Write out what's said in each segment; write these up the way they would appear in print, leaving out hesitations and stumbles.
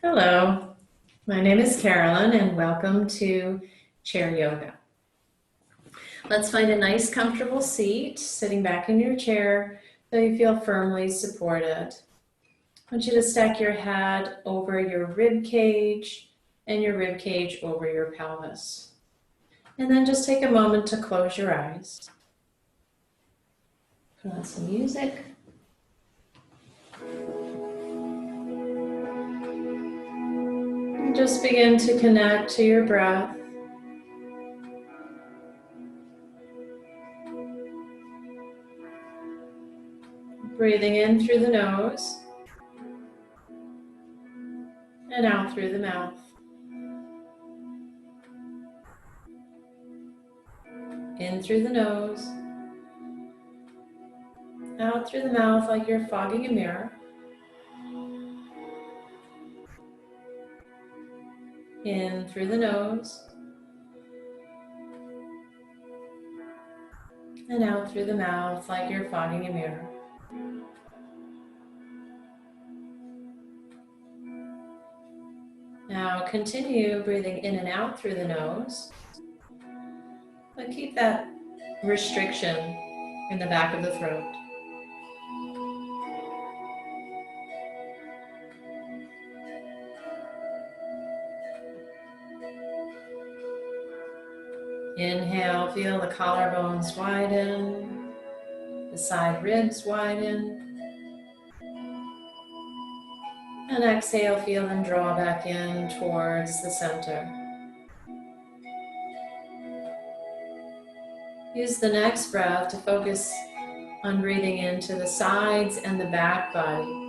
Hello, my name is Carolyn and welcome to Chair Yoga. Let's find a nice comfortable seat, sitting back in your chair so you feel firmly supported. I want you to stack your head over your rib cage and your rib cage over your pelvis. And then just take a moment to close your eyes. Put on some music. And just begin to connect to your breath. Breathing in through the nose and out through the mouth. In through the nose, out through the mouth like you're fogging a mirror. In through the nose and out through the mouth like you're fogging a mirror. Now continue breathing in and out through the nose, but keep that restriction in the back of the throat. Inhale, feel the collarbones widen, the side ribs widen. And exhale, feel them draw back in towards the center. Use the next breath to focus on breathing into the sides and the back body.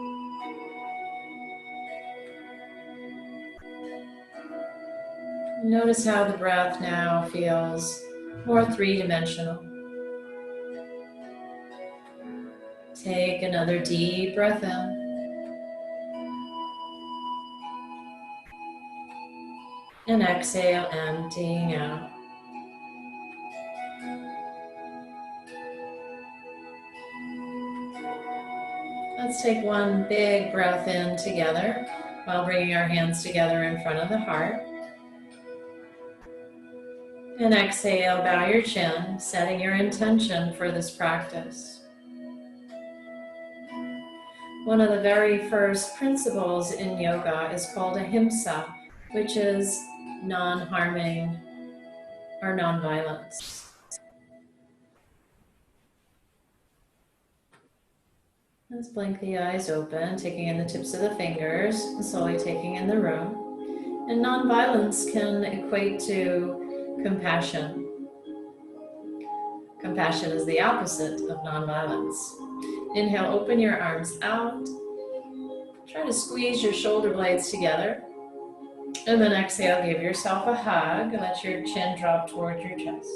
Notice how the breath now feels more three-dimensional. Take another deep breath in. And exhale, emptying out. Let's take one big breath in together while bringing our hands together in front of the heart. And exhale, bow your chin, setting your intention for this practice. One of the very first principles in yoga is called ahimsa, which is non-harming or non-violence. Let's blink the eyes open, taking in the tips of the fingers, and slowly taking in the room. And non-violence can equate to compassion. Compassion is the opposite of non-violence. Inhale, open your arms out. Try to squeeze your shoulder blades together. And then exhale, give yourself a hug. Let your chin drop towards your chest.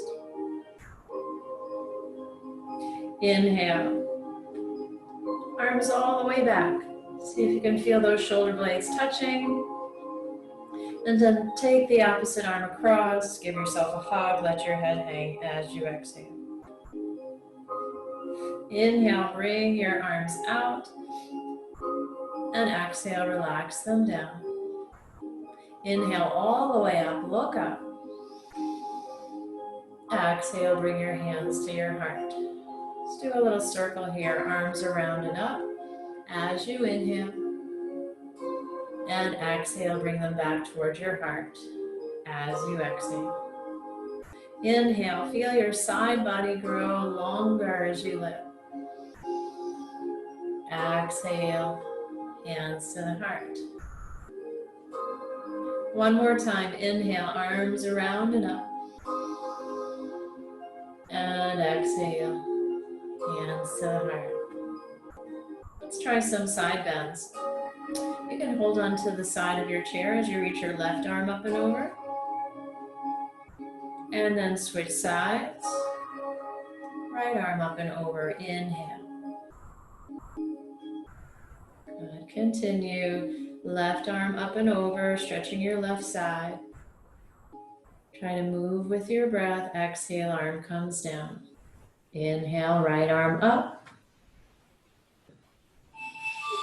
Inhale. Arms all the way back. See if you can feel those shoulder blades touching. And then take the opposite arm across. Give yourself a hug. Let your head hang as you exhale. Inhale, bring your arms out. And exhale, relax them down. Inhale all the way up, look up. Exhale, bring your hands to your heart. Let's do a little circle here, arms around and up. As you inhale, and exhale, bring them back towards your heart as you exhale. Inhale, feel your side body grow longer as you lift. Exhale, hands to the heart. One more time, inhale, arms around and up. And exhale, hands to the heart. Let's try some side bends. You can hold on to the side of your chair as you reach your left arm up and over. And then switch sides. Right arm up and over, inhale. Good. Continue. Left arm up and over, stretching your left side. Try to move with your breath. Exhale, arm comes down. Inhale, right arm up.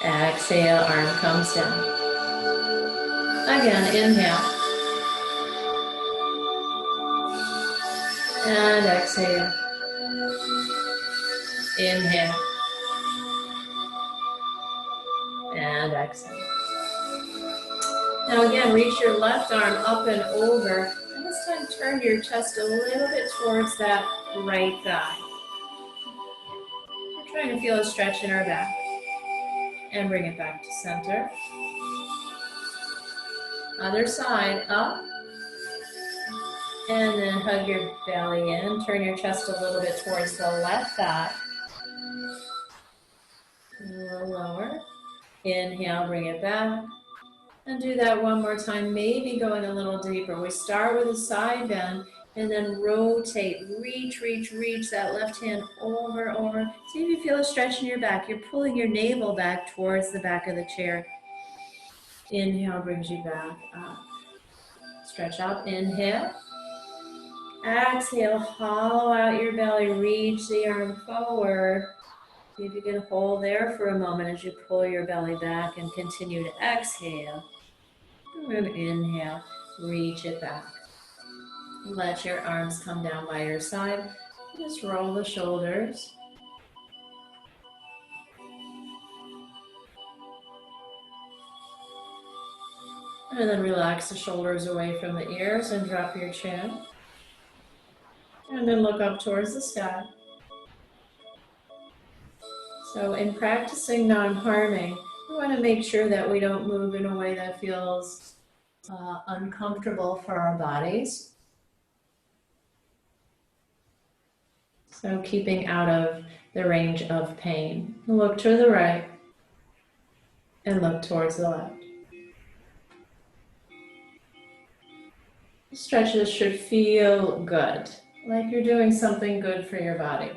Exhale, arm comes down. Again, inhale. And exhale. Inhale. And exhale. Now again, reach your left arm up and over. And this time turn your chest a little bit towards that right thigh. We're trying to feel a stretch in our back. And bring it back to center. Other side, up. And then hug your belly in. Turn your chest a little bit towards the left thigh. A little lower. Inhale, bring it back. And do that one more time, maybe going a little deeper. We start with a side bend and then rotate, reach that left hand over. See if you feel a stretch in your back. You're pulling your navel back towards the back of the chair. Inhale brings you back up. Stretch out, inhale. Exhale, hollow out your belly, reach the arm forward. See if you can hold there for a moment as you pull your belly back and continue to exhale. And inhale, reach it back. Let your arms come down by your side. Just roll the shoulders. And then relax the shoulders away from the ears and drop your chin. And then look up towards the sky. So in practicing non-harming, we want to make sure that we don't move in a way that feels uncomfortable for our bodies. So keeping out of the range of pain. Look to the right and look towards the left. Stretches should feel good, like you're doing something good for your body.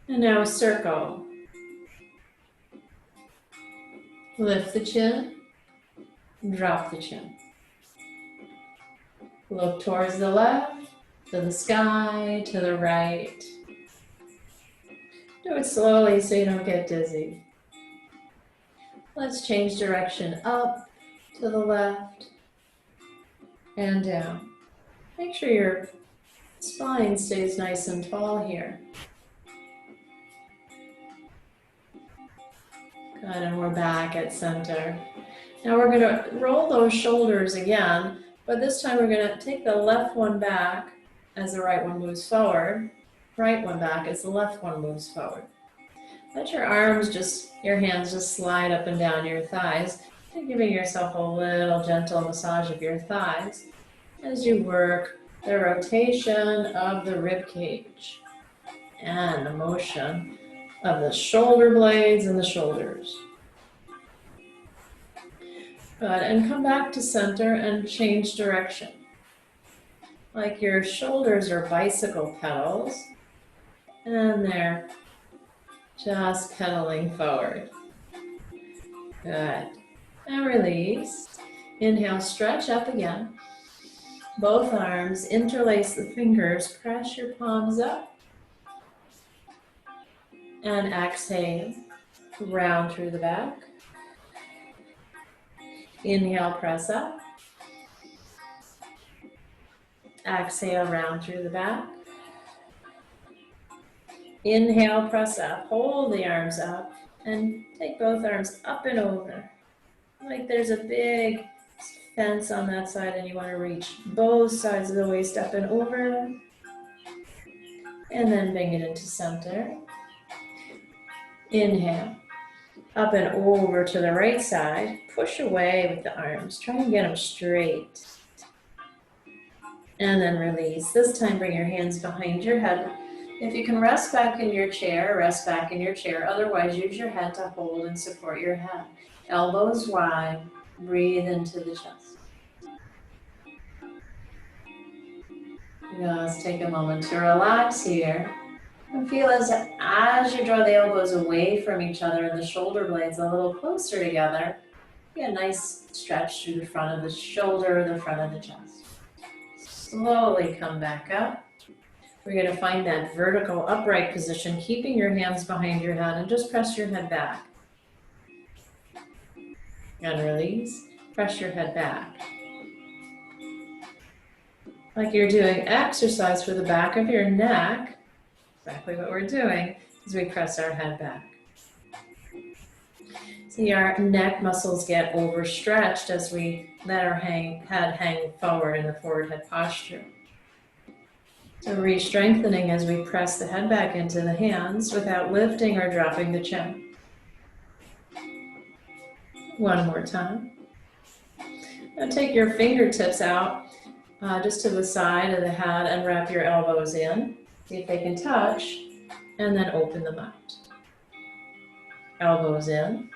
And now a circle. Lift the chin, drop the chin. Look towards the left, to the sky, to the right. Do it slowly so you don't get dizzy. Let's change direction up, to the left, and down. Make sure your spine stays nice and tall here. Good, and we're back at center. Now we're going to roll those shoulders again, but this time we're going to take the left one back as the right one moves forward. Right one back as the left one moves forward. Let your your hands just slide up and down your thighs, and giving yourself a little gentle massage of your thighs as you work the rotation of the rib cage and the motion of the shoulder blades and the shoulders. Good, and come back to center and change direction. Like your shoulders are bicycle pedals, and they're just pedaling forward. Good, and release. Inhale, stretch up again. Both arms, interlace the fingers, press your palms up. And exhale, round through the back. Inhale, press up. Exhale, round through the back. Inhale, press up. Hold the arms up and take both arms up and over. Like there's a big fence on that side and you want to reach both sides of the waist up and over. And then bring it into center. Inhale, up and over to the right side. Push away with the arms. Try and get them straight. And then release. This time bring your hands behind your head. If you can rest back in your chair, rest back in your chair. Otherwise, use your head to hold and support your head. Elbows wide. Breathe into the chest. Just take a moment to relax here. And feel as you draw the elbows away from each other and the shoulder blades a little closer together, get a nice stretch through the front of the shoulder, the front of the chest. Slowly come back up. We're going to find that vertical upright position, keeping your hands behind your head, and just press your head back. And release. Press your head back. Like you're doing exercise for the back of your neck. Exactly what we're doing as we press our head back. See, our neck muscles get overstretched as we let our head hang forward in the forward head posture. So re-strengthening as we press the head back into the hands without lifting or dropping the chin. One more time. Now take your fingertips out just to the side of the head and wrap your elbows in. See if they can touch, and then open them out. Elbows in.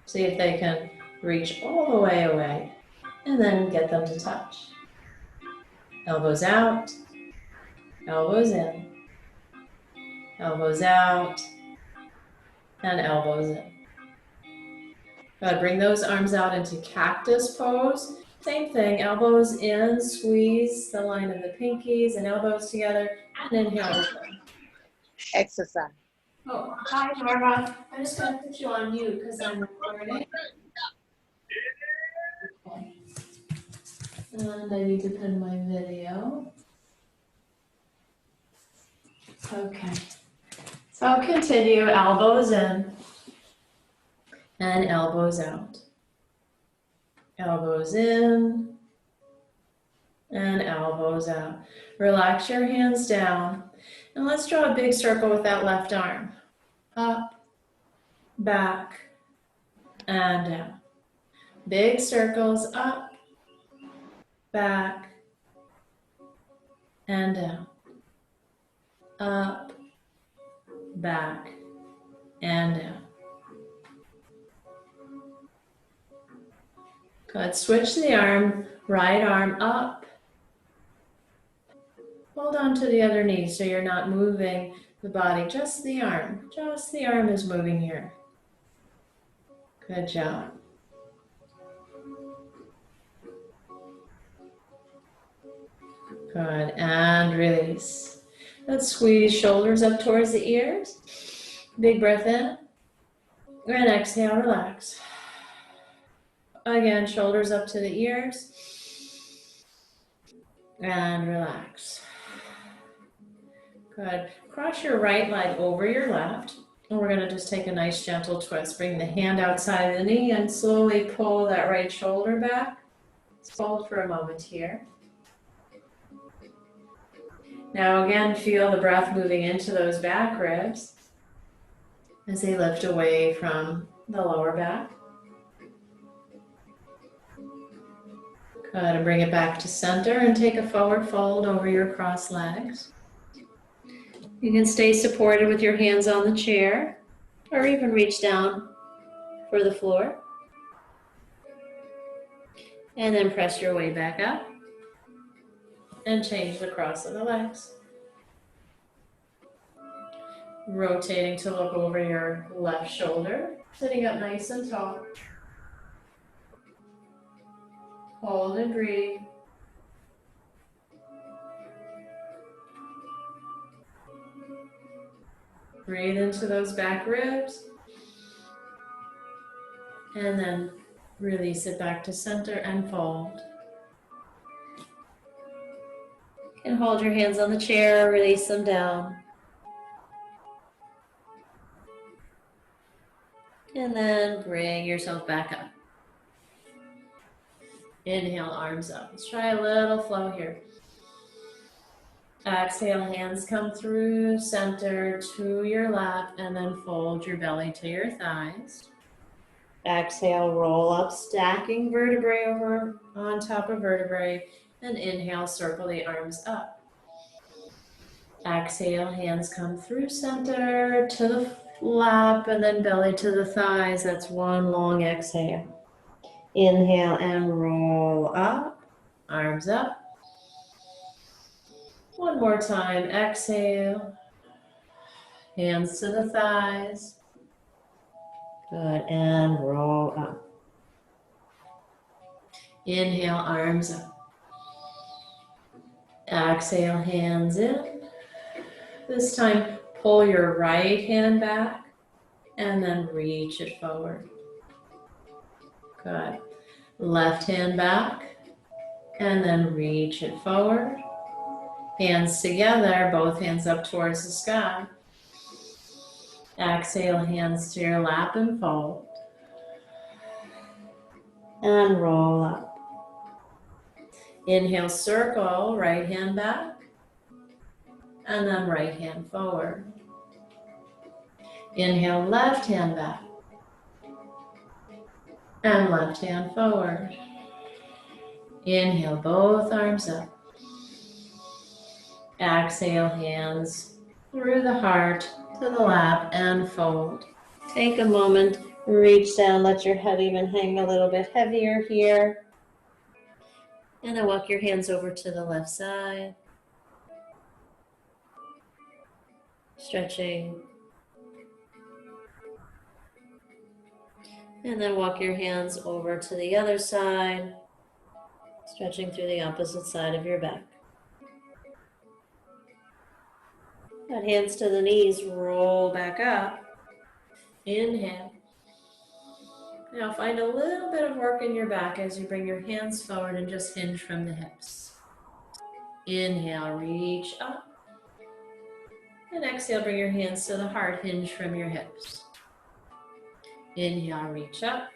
See if they can reach all the way away, and then get them to touch. Elbows out, elbows in, elbows out, and elbows in. Good, bring those arms out into cactus pose. Same thing, elbows in, squeeze the line of the pinkies and elbows together, and inhale. Exercise. Oh, hi Nora. I'm just going to put you on mute because I'm recording. Okay. And I need to pin my video. Okay. So I'll continue, elbows in and elbows out. Elbows in and elbows out. Relax your hands down. And let's draw a big circle with that left arm. Up, back, and down. Big circles up, back, and down. Up, back, and down. Good. Switch the arm, right arm up. Hold on to the other knee so you're not moving the body, just the arm. Just the arm is moving here. Good job. Good, and release. Let's squeeze shoulders up towards the ears. Big breath in. And exhale, relax. Again, shoulders up to the ears. And relax. Good. Cross your right leg over your left. And we're going to just take a nice gentle twist. Bring the hand outside the knee and slowly pull that right shoulder back. Let's hold for a moment here. Now again, feel the breath moving into those back ribs as they lift away from the lower back. Good, and bring it back to center and take a forward fold over your crossed legs. You can stay supported with your hands on the chair or even reach down for the floor. And then press your way back up and change the cross of the legs. Rotating to look over your left shoulder, sitting up nice and tall. Hold and breathe. Breathe into those back ribs. And then release it back to center and fold. And hold your hands on the chair, release them down. And then bring yourself back up. Inhale, arms up. Let's try a little flow here. Exhale, hands come through center to your lap and then fold your belly to your thighs. Exhale, roll up, stacking vertebrae over on top of vertebrae. And inhale, circle the arms up. Exhale, hands come through center to the lap and then belly to the thighs. That's one long exhale. Inhale and roll up, arms up. One more time, exhale. Hands to the thighs. Good, and roll up. Inhale, arms up. Exhale, hands in. This time, pull your right hand back and then reach it forward. Good. Left hand back, and then reach it forward. Hands together, both hands up towards the sky. Exhale, hands to your lap and fold. And roll up. Inhale, circle, right hand back, and then right hand forward. Inhale, left hand back, and left hand forward. Inhale, both arms up. Exhale, hands through the heart to the lap and fold. Take a moment, reach down, let your head even hang a little bit heavier here. And then walk your hands over to the left side. Stretching. And then walk your hands over to the other side. Stretching through the opposite side of your back. Got hands to the knees, roll back up. Inhale. Now find a little bit of work in your back as you bring your hands forward and just hinge from the hips. Inhale, reach up. And exhale, bring your hands to the heart, hinge from your hips. Inhale, reach up.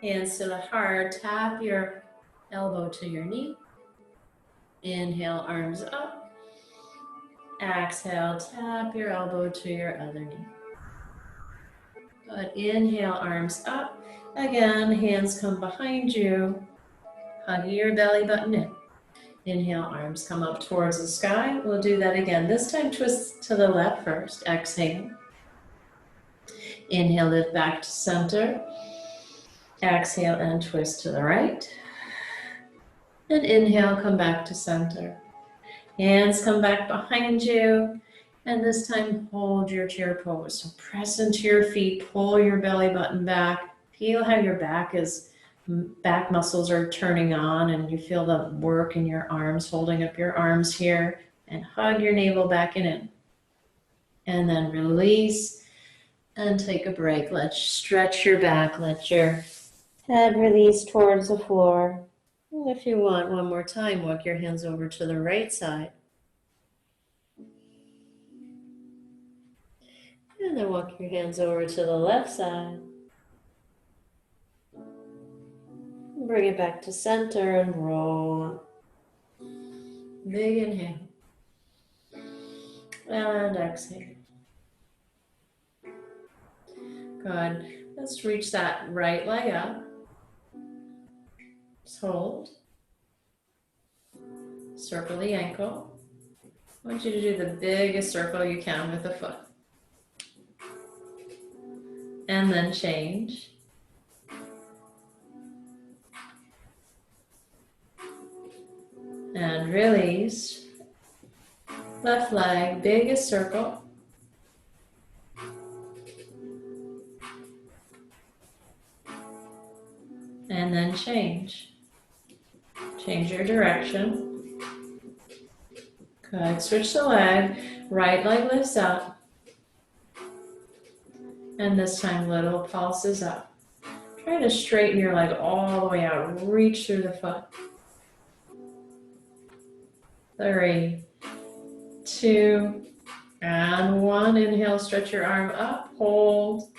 Hands to the heart, tap your elbow to your knee. Inhale, arms up. Exhale, tap your elbow to your other knee. Good. Inhale, arms up. Again, hands come behind you. Hug your belly button in. Inhale, arms come up towards the sky. We'll do that again. This time, twist to the left first. Exhale. Inhale, lift back to center. Exhale and twist to the right. And inhale, come back to center. Hands come back behind you. And this time, hold your chair pose. So press into your feet, pull your belly button back. Feel how your back muscles are turning on, and you feel the work in your arms, holding up your arms here. And hug your navel back and in. And then release and take a break. Let's stretch your back. Let your head release towards the floor. And if you want, one more time, walk your hands over to the right side. And then walk your hands over to the left side. Bring it back to center and roll up. Big inhale. And exhale. Good. Let's reach that right leg up. Just hold. Circle the ankle. I want you to do the biggest circle you can with the foot. And then change. And release. Left leg, biggest circle. And then change. Change your direction. Good. Switch the leg. Right leg lifts up. And this time, little pulses up. Try to straighten your leg all the way out. Reach through the foot. 3, 2, and 1. Inhale, stretch your arm up. Hold.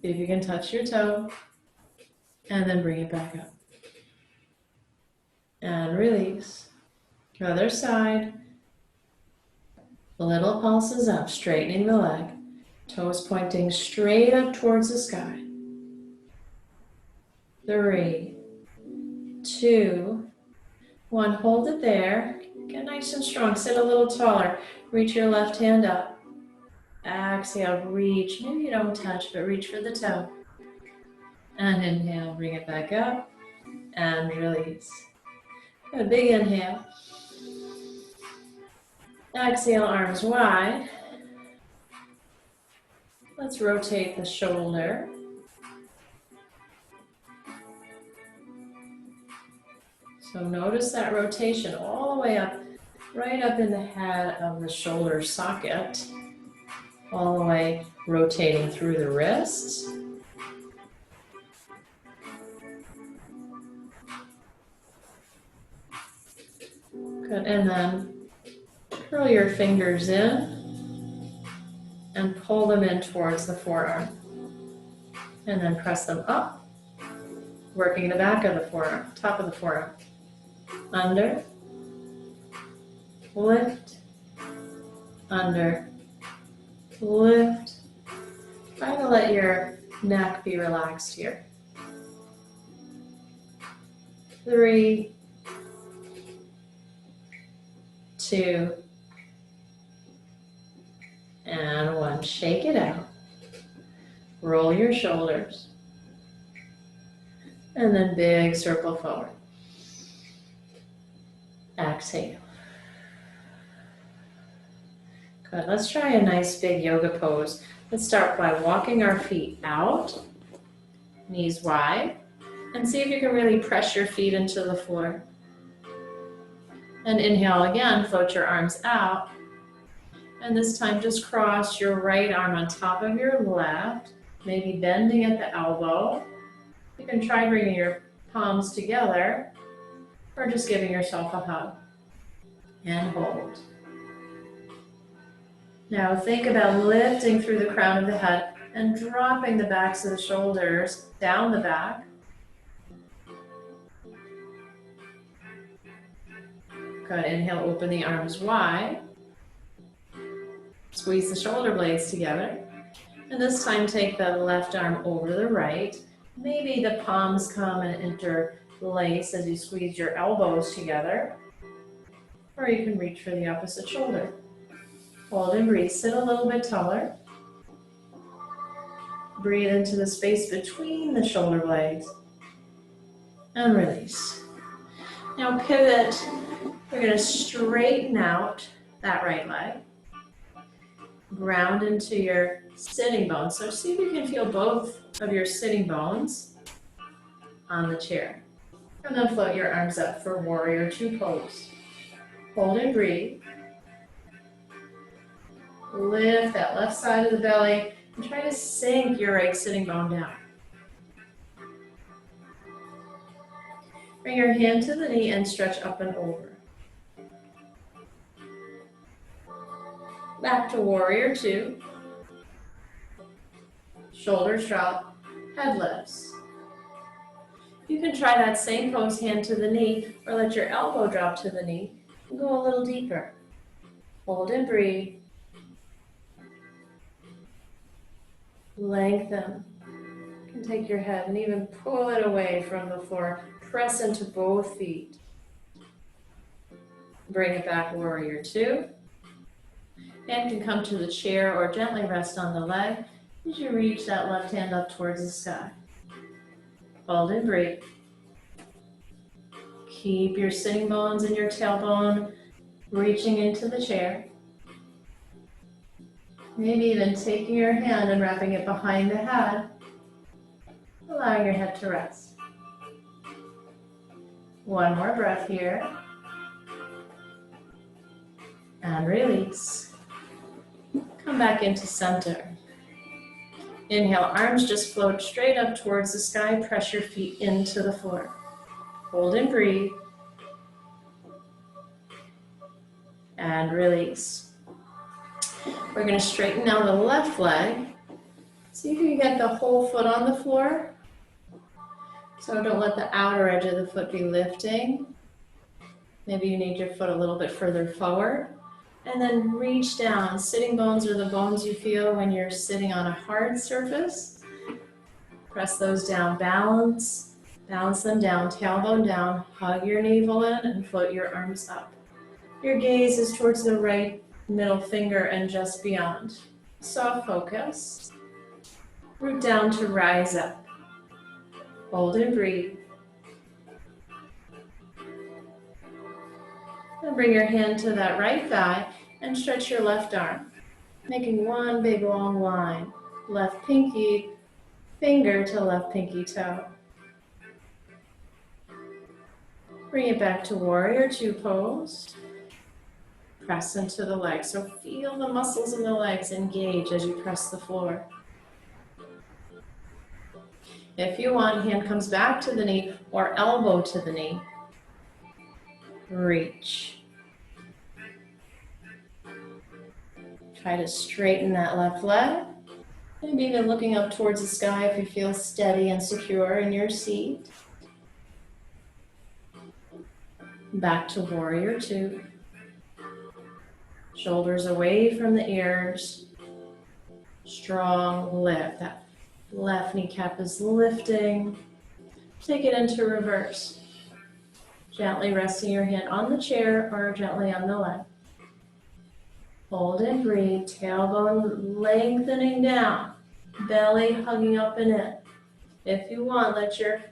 See if you can touch your toe. And then bring it back up. And release. Other side. Little pulses up, straightening the leg. Toes pointing straight up towards the sky. 3, 2, 1. Hold it there. Get nice and strong. Sit a little taller. Reach your left hand up. Exhale, reach. Maybe you don't touch, but reach for the toe. And inhale, bring it back up. And release. Good, big inhale. Exhale, arms wide. Let's rotate the shoulder. So notice that rotation all the way up, right up in the head of the shoulder socket, all the way rotating through the wrists, Good, and then curl your fingers in and pull them in towards the forearm. And then press them up, working the back of the forearm, top of the forearm. Under, lift, under, lift. Try to let your neck be relaxed here. 3, 2, and 1. Shake it out. Roll your shoulders. And then big circle forward. Exhale. Good. Let's try a nice big yoga pose. Let's start by walking our feet out, knees wide, and see if you can really press your feet into the floor. And inhale again, float your arms out. And this time just cross your right arm on top of your left, maybe bending at the elbow. You can try bringing your palms together or just giving yourself a hug. And hold. Now think about lifting through the crown of the head and dropping the backs of the shoulders down the back. Good. Inhale, open the arms wide. Squeeze the shoulder blades together. And this time take the left arm over the right. Maybe the palms come and interlace as you squeeze your elbows together. Or you can reach for the opposite shoulder. Hold and breathe. Sit a little bit taller. Breathe into the space between the shoulder blades. And release. Now pivot. We're going to straighten out that right leg. Ground into your sitting bones. So see if you can feel both of your sitting bones on the chair. And then float your arms up for warrior 2 pose. Hold and breathe. Lift that left side of the belly and try to sink your right sitting bone down. Bring your hand to the knee and stretch up and over. Back to warrior 2. Shoulders drop, head lifts. You can try that same pose, hand to the knee, or let your elbow drop to the knee and go a little deeper. Hold and breathe. Lengthen. You can take your head and even pull it away from the floor. Press into both feet. Bring it back, warrior 2. Hand can come to the chair or gently rest on the leg as you reach that left hand up towards the sky. Hold and breathe. Keep your sitting bones and your tailbone reaching into the chair. Maybe even taking your hand and wrapping it behind the head, allowing your head to rest. One more breath here. And release. Come back into center. Inhale, arms just float straight up towards the sky. Press your feet into the floor. Hold and breathe. And release. We're going to straighten now the left leg. See if you can get the whole foot on the floor. So don't let the outer edge of the foot be lifting. Maybe you need your foot a little bit further forward. And then reach down. Sitting bones are the bones you feel when you're sitting on a hard surface. Press those down. Balance them down. Tailbone down. Hug your navel in and float your arms up. Your gaze is towards the right middle finger and just beyond. Soft focus. Root down to rise up. Hold and breathe. And bring your hand to that right thigh and stretch your left arm, making one big long line. Left pinky finger to left pinky toe. Bring it back to warrior 2 pose. Press into the legs. So feel the muscles in the legs engage as you press the floor. If you want, hand comes back to the knee or elbow to the knee. Reach. Try to straighten that left leg. Maybe even looking up towards the sky if you feel steady and secure in your seat. Back to warrior two. Shoulders away from the ears. Strong lift. That left kneecap is lifting. Take it into reverse. Gently resting your hand on the chair or gently on the leg. Hold and breathe. Tailbone lengthening down. Belly hugging up and in. If you want, let your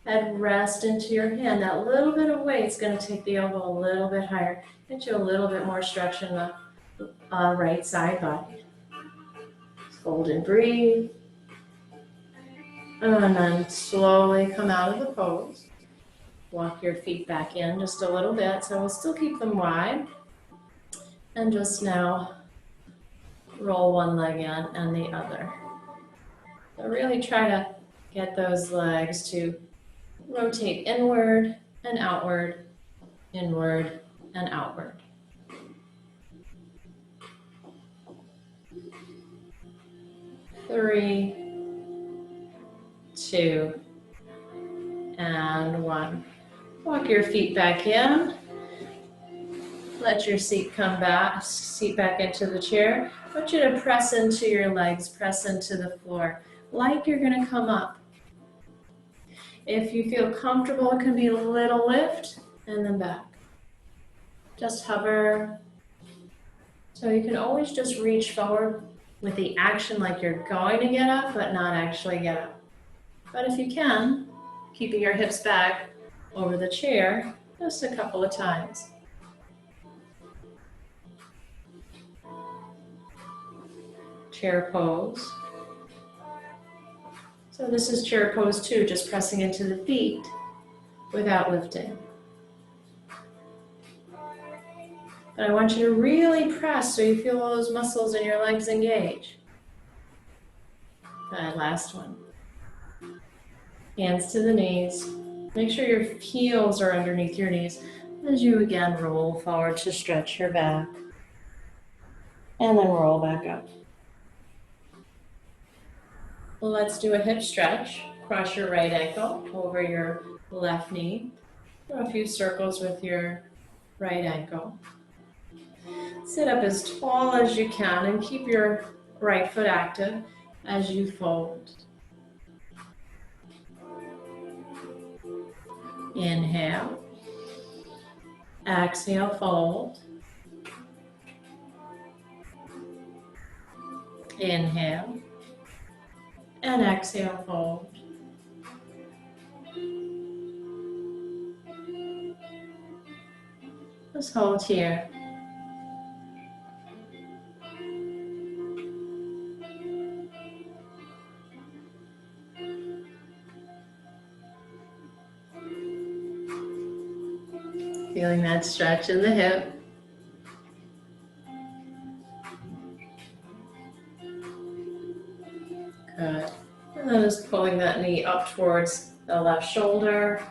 head rest into your hand. That little bit of weight is going to take the elbow a little bit higher. Get you a little bit more stretch in the right side body. Hold and breathe. And then slowly come out of the pose. Walk your feet back in just a little bit. So we'll still keep them wide. And just now roll one leg in and the other. So really try to get those legs to rotate inward and outward, inward and outward. Three, two, and one. Walk your feet back in. Let your seat back into the chair. I want you to press into your legs, press into the floor, like you're gonna come up. If you feel comfortable, it can be a little lift and then back. Just hover. So you can always just reach forward with the action like you're going to get up, but not actually get up. But if you can, keeping your hips back over the chair just a couple of times. Chair pose. So this is chair pose 2, just pressing into the feet without lifting. But I want you to really press so you feel all those muscles in your legs engage. Good, last one. Hands to the knees. Make sure your heels are underneath your knees as you again roll forward to stretch your back. And then roll back up. Let's do a hip stretch. Cross your right ankle over your left knee. Draw a few circles with your right ankle. Sit up as tall as you can and keep your right foot active as you fold. Inhale. Exhale, fold. Inhale. And exhale, fold. Just hold here. Feeling that stretch in the hip. Good. And then just pulling that knee up towards the left shoulder.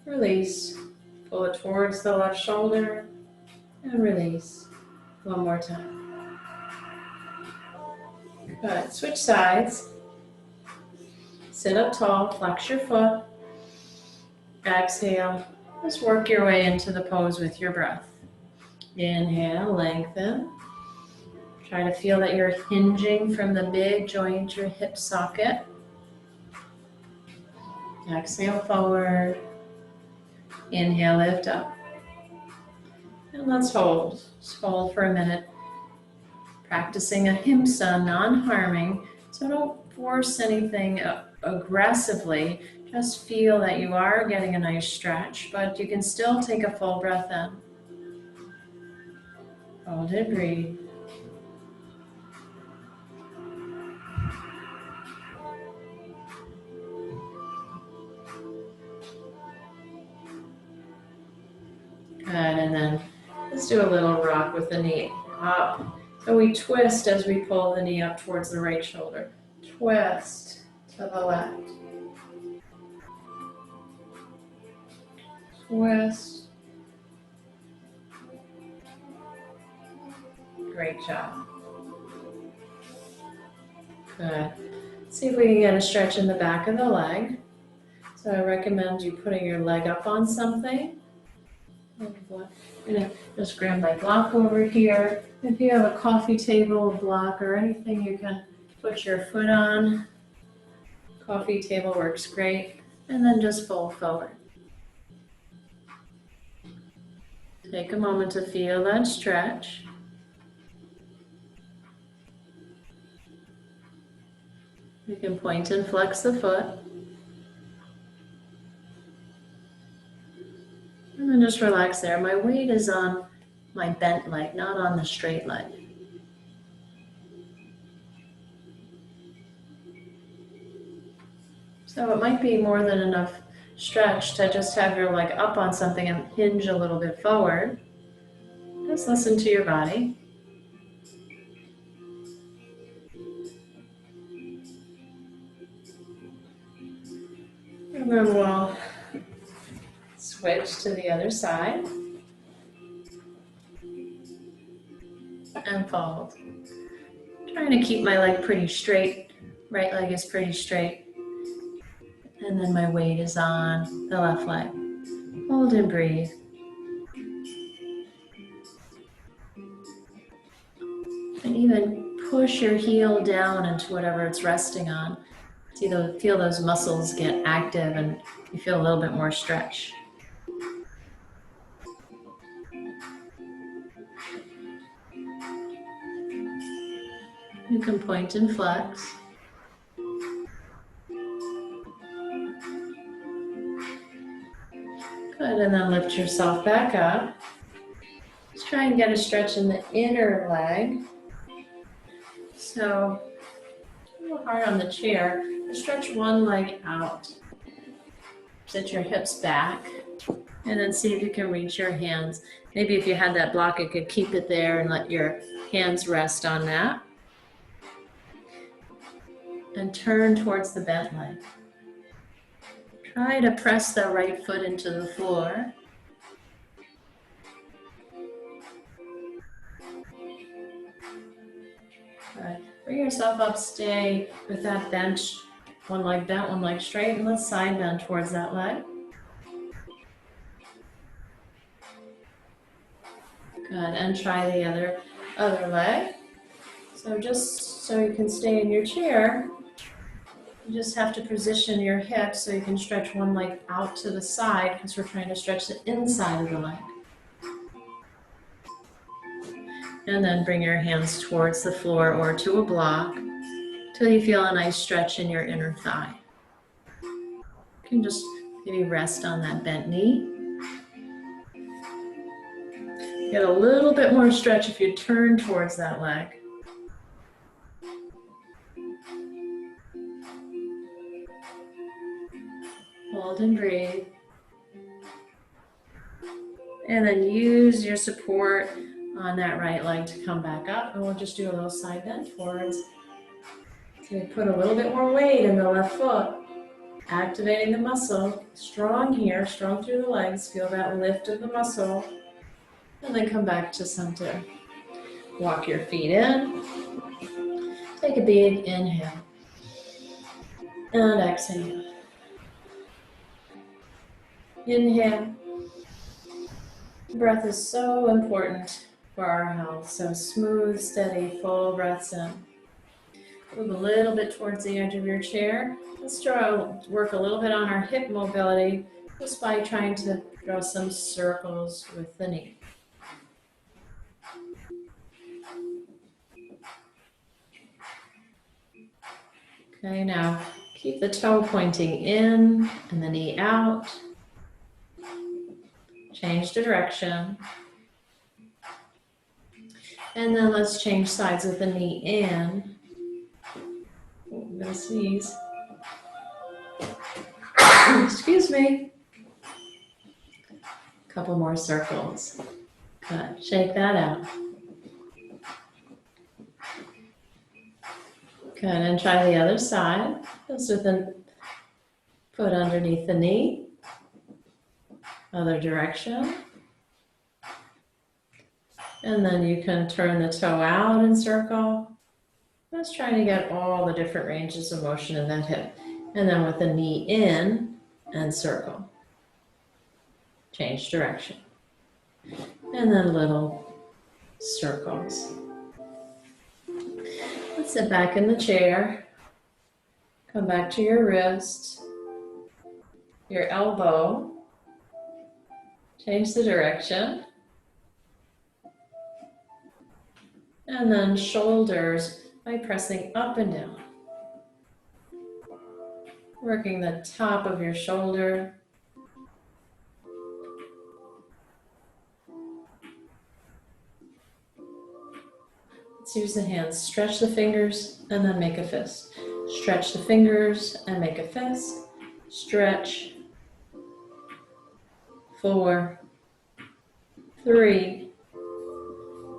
Release. Pull it towards the left shoulder. And release. One more time. Good. Switch sides. Sit up tall. Flex your foot. Exhale. Just work your way into the pose with your breath. Inhale. Lengthen. Try to feel that you're hinging from the mid joint, your hip socket. Exhale forward. Inhale, lift up. And let's hold. Just hold for a minute. Practicing ahimsa, non-harming. So don't force anything aggressively. Just feel that you are getting a nice stretch, but you can still take a full breath in. Hold and breathe. Good, and then let's do a little rock with the knee up. So we twist as we pull the knee up towards the right shoulder. Twist to the left. Twist. Great job. Good. See if we can get a stretch in the back of the leg. So I recommend you putting your leg up on something. I'm gonna just grab my block over here. If you have a coffee table block or anything you can put your foot on, coffee table works great. And then just fold forward. Take a moment to feel that stretch. You can point and flex the foot. And then just relax there. My weight is on my bent leg, not on the straight leg. So it might be more than enough stretch to just have your leg up on something and hinge a little bit forward. Just listen to your body. And then we'll switch to the other side. And fold. Trying to keep my leg pretty straight. Right leg is pretty straight. And then my weight is on the left leg. Hold and breathe. And even push your heel down into whatever it's resting on. Feel those muscles get active and you feel a little bit more stretch. You can point and flex. Good, and then lift yourself back up. Let's try and get a stretch in the inner leg. So, a little hard on the chair. Stretch one leg out. Sit your hips back. And then see if you can reach your hands. Maybe if you had that block, you could keep it there and let your hands rest on that. And turn towards the bent leg. Try to press the right foot into the floor. Good. Bring yourself up, stay with that bench. One leg bent, one leg straight, and let's side bend towards that leg. Good, and try the other leg. So just so you can stay in your chair, you just have to position your hips so you can stretch one leg out to the side because we're trying to stretch the inside of the leg. And then bring your hands towards the floor or to a block till you feel a nice stretch in your inner thigh. You can just maybe rest on that bent knee. Get a little bit more stretch if you turn towards that leg. Hold and breathe. And then use your support on that right leg to come back up. And we'll just do a little side bend forwards. So we put a little bit more weight in the left foot, activating the muscle. Strong here, strong through the legs. Feel that lift of the muscle. And then come back to center. Walk your feet in. Take a big inhale. And exhale. Inhale. Breath is so important for our health. So smooth, steady, full breaths in. Move a little bit towards the edge of your chair. Let's work a little bit on our hip mobility just by trying to draw some circles with the knee. Okay, now keep the toe pointing in and the knee out. Change direction. And then let's change sides with the knee in. Oh, I'm gonna sneeze. Excuse me. A couple more circles. Good, shake that out. Good, and try the other side. Just with the foot underneath the knee. Other direction. And then you can turn the toe out and circle. Just trying to get all the different ranges of motion in that hip. And then with the knee in and circle. Change direction. And then little circles. Let's sit back in the chair. Come back to your wrist, your elbow. Change the direction. And then shoulders by pressing up and down. Working the top of your shoulder. Let's use the hands. Stretch the fingers and then make a fist. Stretch the fingers and make a fist. Stretch. 4, 3,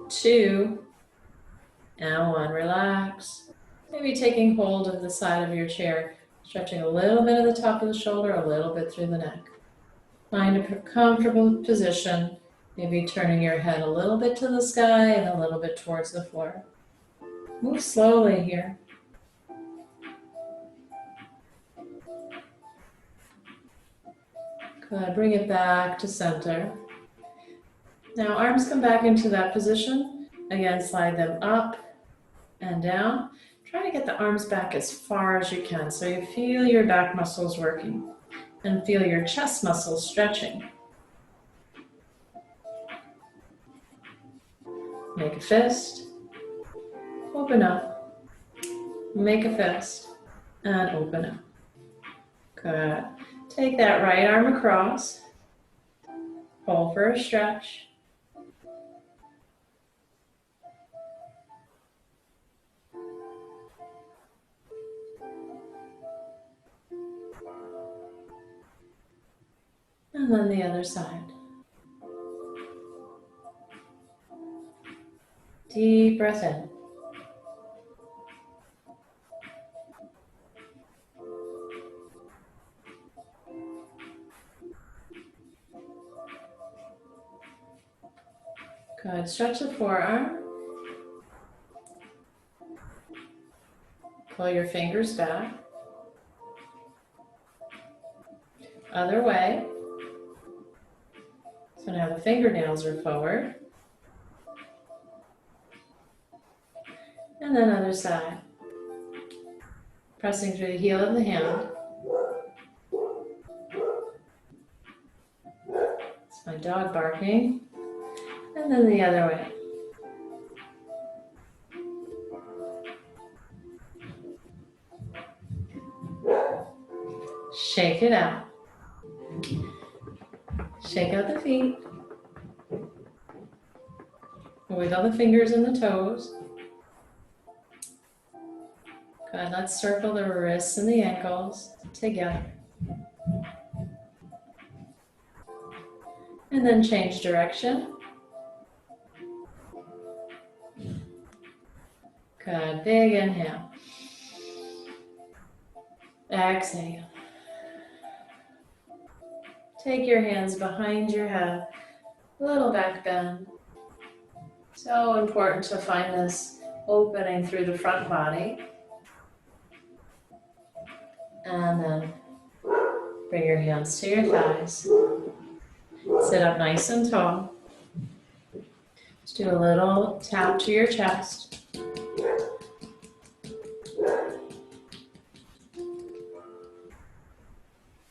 2, and 1. Relax. Maybe taking hold of the side of your chair, stretching a little bit of the top of the shoulder, a little bit through the neck. Find a comfortable position, maybe turning your head a little bit to the sky and a little bit towards the floor. Move slowly here. Good. Bring it back to center. Now arms come back into that position. Again, slide them up and down. Try to get the arms back as far as you can so you feel your back muscles working and feel your chest muscles stretching. Make a fist. Open up. Make a fist and open up. Good. Take that right arm across. Hold for a stretch. And then the other side. Deep breath in. Good. Stretch the forearm. Pull your fingers back. Other way. So now the fingernails are forward. And then other side. Pressing through the heel of the hand. It's my dog barking. And then the other way. Shake it out. Shake out the feet. Wiggle the fingers and the toes. Good. Let's circle the wrists and the ankles together. And then change direction. Good. Big inhale. Exhale. Take your hands behind your head. Little back bend. So important to find this opening through the front body. And then bring your hands to your thighs. Sit up nice and tall. Just do a little tap to your chest.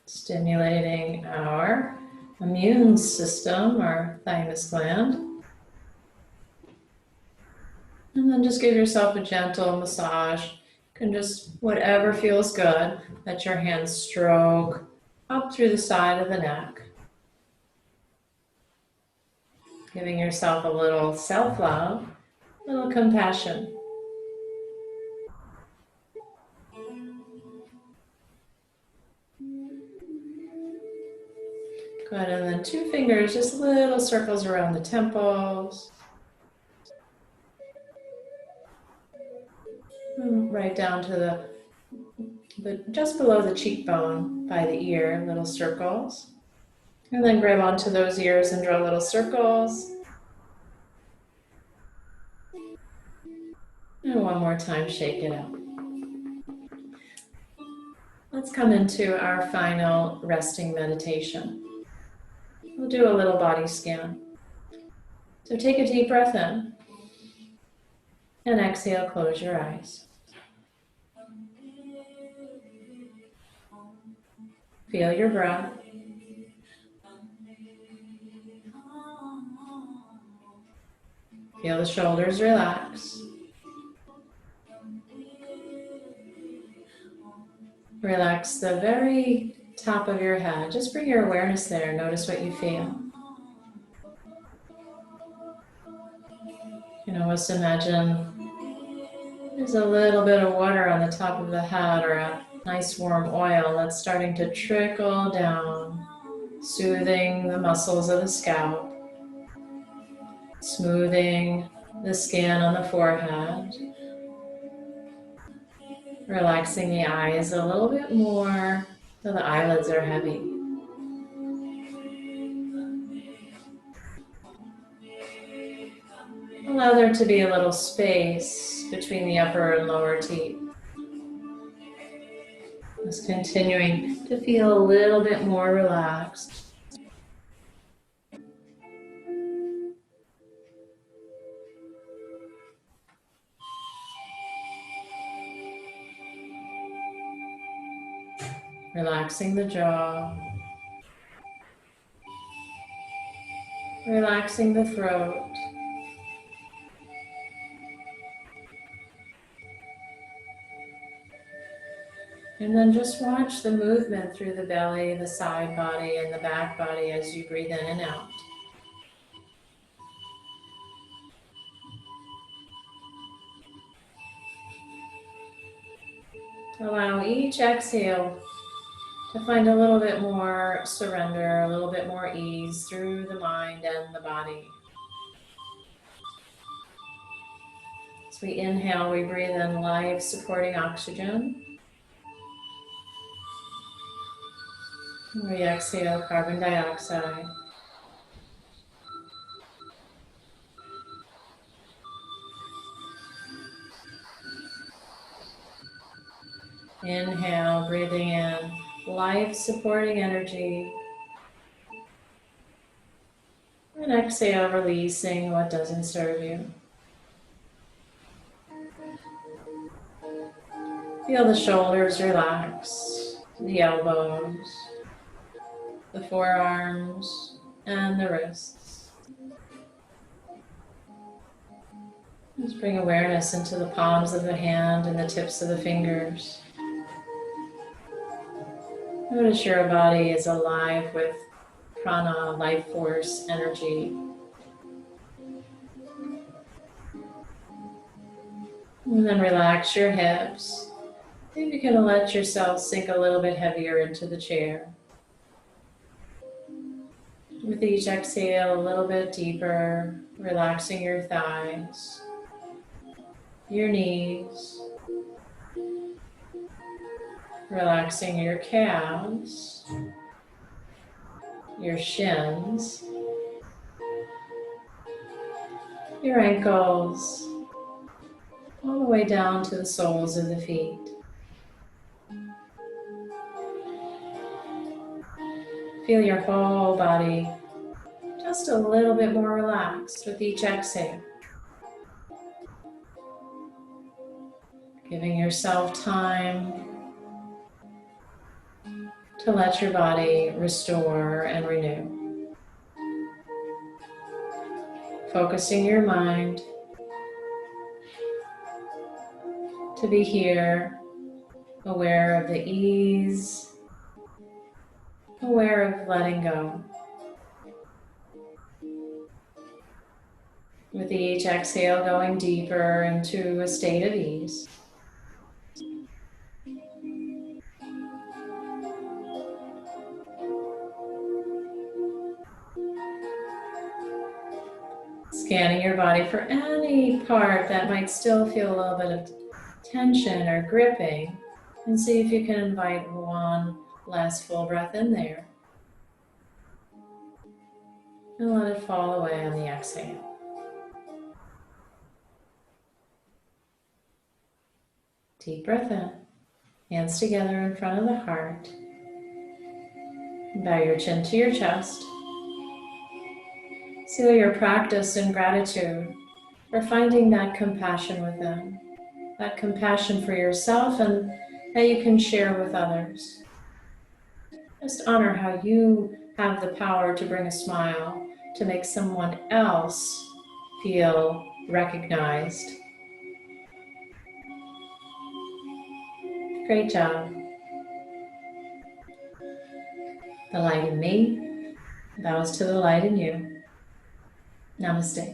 Stimulating our immune system, our thymus gland. And then just give yourself a gentle massage. You can just, whatever feels good, let your hands stroke up through the side of the neck. Giving yourself a little self-love, a little compassion. Good, and then 2 fingers, just little circles around the temples. Right down to just below the cheekbone by the ear, little circles. And then grab onto those ears and draw little circles. And one more time, shake it out. Let's come into our final resting meditation. We'll do a little body scan. So take a deep breath in and exhale, close your eyes. Feel your breath. Feel the shoulders relax. Relax the very top of your head. Just bring your awareness there. Notice what you feel. You can almost imagine there's a little bit of water on the top of the head or a nice warm oil that's starting to trickle down, soothing the muscles of the scalp, smoothing the skin on the forehead, relaxing the eyes a little bit more so the eyelids are heavy. Allow there to be a little space between the upper and lower teeth. Just continuing to feel a little bit more relaxed. Relaxing the jaw. Relaxing the throat. And then just watch the movement through the belly, the side body, and the back body as you breathe in and out. Allow each exhale to find a little bit more surrender, a little bit more ease through the mind and the body. As we inhale, we breathe in life-supporting oxygen. We exhale carbon dioxide. Inhale, breathing in life-supporting energy. And exhale, releasing what doesn't serve you. Feel the shoulders relax, the elbows, the forearms, and the wrists. Just bring awareness into the palms of the hand and the tips of the fingers. Notice your body is alive with prana, life force, energy. And then relax your hips. Maybe you can let yourself sink a little bit heavier into the chair. With each exhale, a little bit deeper, relaxing your thighs, your knees, relaxing your calves, your shins, your ankles, all the way down to the soles of the feet. Feel your whole body just a little bit more relaxed with each exhale. Giving yourself time to let your body restore and renew. Focusing your mind to be here, aware of the ease, aware of letting go. With each exhale, going deeper into a state of ease. Scanning your body for any part that might still feel a little bit of tension or gripping, and see if you can invite one last full breath in there. And let it fall away on the exhale. Deep breath in. Hands together in front of the heart. Bow your chin to your chest. Seal your practice in gratitude for finding that compassion within, that compassion for yourself and that you can share with others. Just honor how you have the power to bring a smile, to make someone else feel recognized. Great job. The light in me bows to the light in you. Namaste.